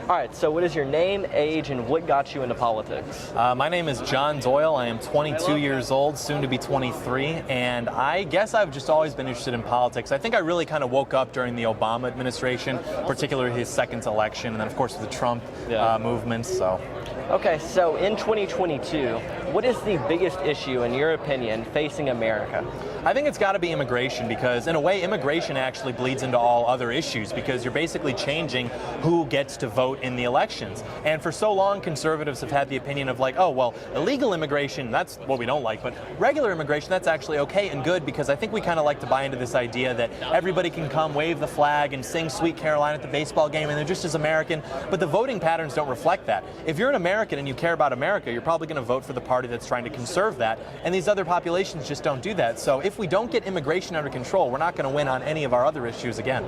All right, so what is your name, age, and what got you into politics? My name is John Doyle. I am 22 years old, soon to be 23, and I guess I've just always been interested in politics. I think I really kind of woke up during the Obama administration, particularly his second election, and then of course the Trump movement. So. Okay, so in 2022, what is the biggest issue, in your opinion, facing America? I think it's got to be immigration, because in a way immigration actually bleeds into all other issues, because you're basically changing who gets to vote in the elections. And for so long, conservatives have had the opinion of like, oh, well, illegal immigration, that's what we don't like, but regular immigration, that's actually okay and good, because I think we kind of like to buy into this idea that everybody can come wave the flag and sing Sweet Caroline at the baseball game and they're just as American, but the voting patterns don't reflect that. If you're an American and you care about America, you're probably going to vote for the party that's trying to conserve that, and these other populations just don't do that. So if we don't get immigration under control, we're not going to win on any of our other issues again.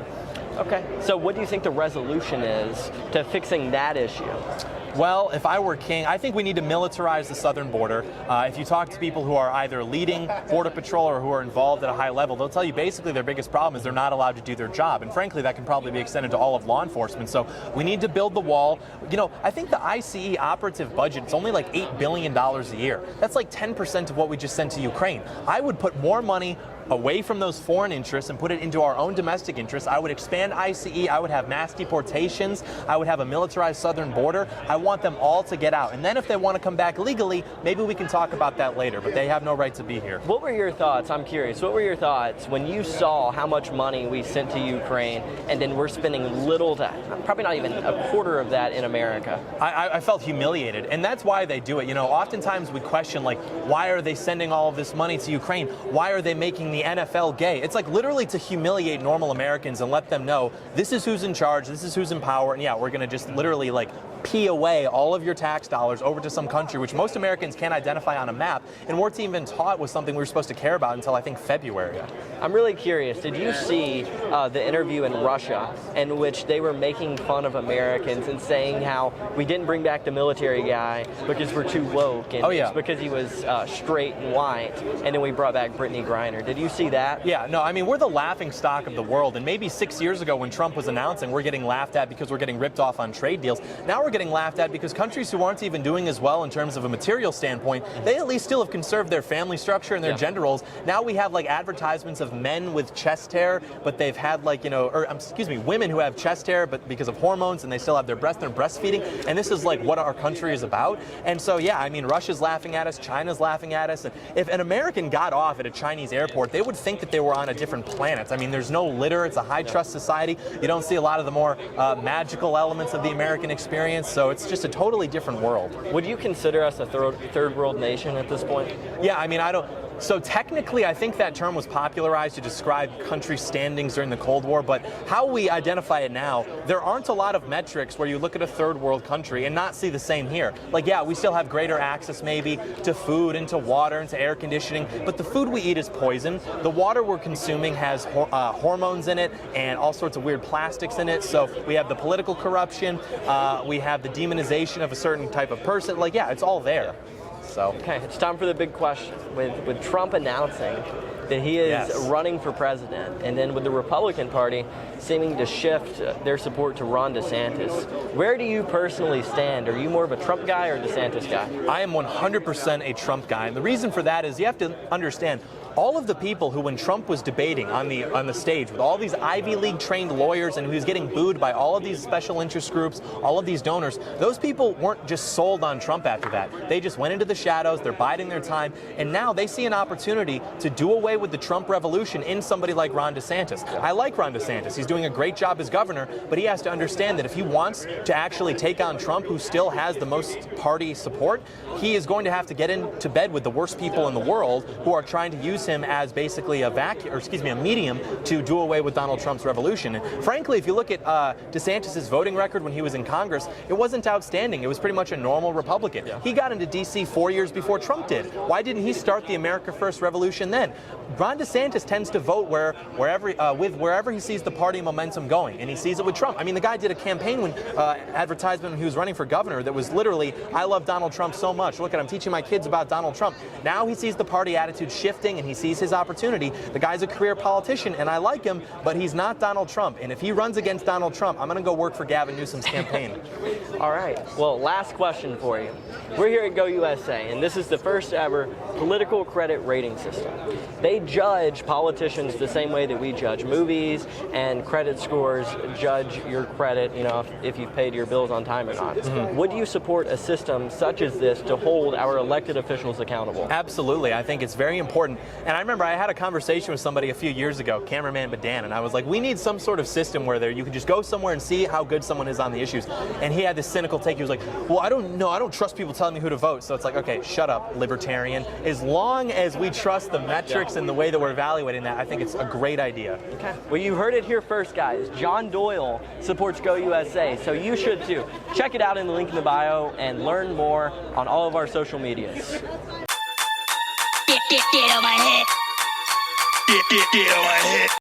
Okay, so what do you think the resolution is to fixing that issue? Well, if I were king, I think we need to militarize the southern border. If you talk to people who are either leading Border Patrol or who are involved at a high level, they'll tell you basically their biggest problem is they're not allowed to do their job. And frankly, that can probably be extended to all of law enforcement. So we need to build the wall. You know, I think the ICE operative budget is only like $8 billion a year. That's like 10% of what we just sent to Ukraine. I would put more money away from those foreign interests and put it into our own domestic interests. I would expand ICE, I would have mass deportations, I would have a militarized southern border. I want them all to get out. And then if they want to come back legally, maybe we can talk about that later, but they have no right to be here. What were your thoughts? I'm curious. What were your thoughts when you saw how much money we sent to Ukraine and then we're spending little to, probably not even a quarter of that in America? I felt humiliated, and that's why they do it. You know, oftentimes we question, like, why are they sending all of this money to Ukraine? Why are they making the NFL gay? It's like literally to humiliate normal Americans and let them know this is who's in charge, this is who's in power, and yeah, we're going to just literally like pee away all of your tax dollars over to some country which most Americans can't identify on a map and weren't even taught was something we were supposed to care about until I think February. I'm really curious, did you see the interview in Russia in which they were making fun of Americans and saying how we didn't bring back the military guy because we're too woke and it's because he was straight and white, and then we brought back Brittany Griner? Did you see that? Yeah, no, I mean, we're the laughing stock of the world, and maybe 6 years ago when Trump was announcing we're getting laughed at because we're getting ripped off on trade deals. Now we're getting laughed at because countries who aren't even doing as well in terms of a material standpoint, they at least still have conserved their family structure and their gender roles. Now we have like advertisements of men with chest hair, but they've had like, you know, or excuse me, women who have chest hair but because of hormones and they still have their breasts, they're breastfeeding, and this is like what our country is about. And so yeah, I mean, Russia's laughing at us, China's laughing at us, and if an American got off at a Chinese airport, they would think that they were on a different planet. I mean, there's no litter, it's a high trust society. You don't see a lot of the more magical elements of the American experience, so it's just a totally different world. Would you consider us a third world nation at this point? Yeah, I mean, I don't. So technically, I think that term was popularized to describe country standings during the Cold War, but how we identify it now, there aren't a lot of metrics where you look at a third world country and not see the same here. Like, yeah, we still have greater access maybe to food and to water and to air conditioning, but the food we eat is poison. The water we're consuming has hormones in it and all sorts of weird plastics in it. So we have the political corruption, we have the demonization of a certain type of person. Like, yeah, it's all there. So. Okay, it's time for the big question. With Trump announcing that he is running for president, and then with the Republican Party seeming to shift their support to Ron DeSantis, where do you personally stand? Are you more of a Trump guy or DeSantis guy? I am 100% a Trump guy, and the reason for that is you have to understand all of the people who, when Trump was debating on the stage with all these Ivy League trained lawyers and he was getting booed by all of these special interest groups, all of these donors, those people weren't just sold on Trump after that. They just went into the shadows, they're biding their time, and now they see an opportunity to do away with the Trump revolution in somebody like Ron DeSantis. I like Ron DeSantis. He's doing a great job as governor, but he has to understand that if he wants to actually take on Trump, who still has the most party support, he is going to have to get into bed with the worst people in the world who are trying to use him as basically a medium to do away with Donald Trump's revolution. And frankly, if you look at DeSantis' voting record when he was in Congress, it wasn't outstanding. It was pretty much a normal Republican. He got into D.C. 4 years before Trump did. Why didn't he start the America First revolution then? Ron DeSantis tends to vote wherever he sees the party momentum going, and he sees it with Trump. I mean, the guy did a campaign advertisement when he was running for governor that was literally, "I love Donald Trump so much. Look at, I'm teaching my kids about Donald Trump." Now he sees the party attitude shifting, and he sees his opportunity. The guy's a career politician, and I like him, but he's not Donald Trump. And if he runs against Donald Trump, I'm going to go work for Gavin Newsom's campaign. All right. Well, last question for you. We're here at GOUSA, and this is the first ever political credit rating system. They judge politicians the same way that we judge movies, and credit scores judge your credit, you know, if you've paid your bills on time or not. Would you support a system such as this to hold our elected officials accountable? Absolutely. I think it's very important. And I remember I had a conversation with somebody a few years ago, cameraman Badan, and I was like, we need some sort of system where you can just go somewhere and see how good someone is on the issues. And he had this cynical take. He was like, well, I don't know. I don't trust people telling me who to vote. So it's like, okay, shut up, libertarian. As long as we trust the metrics and the way that we're evaluating that, I think it's a great idea. Okay. Well, you heard it here first, guys. John Doyle supports GOUSA, so you should too. Check it out in the link in the bio and learn more on all of our social medias. Get on my head. Get on my head.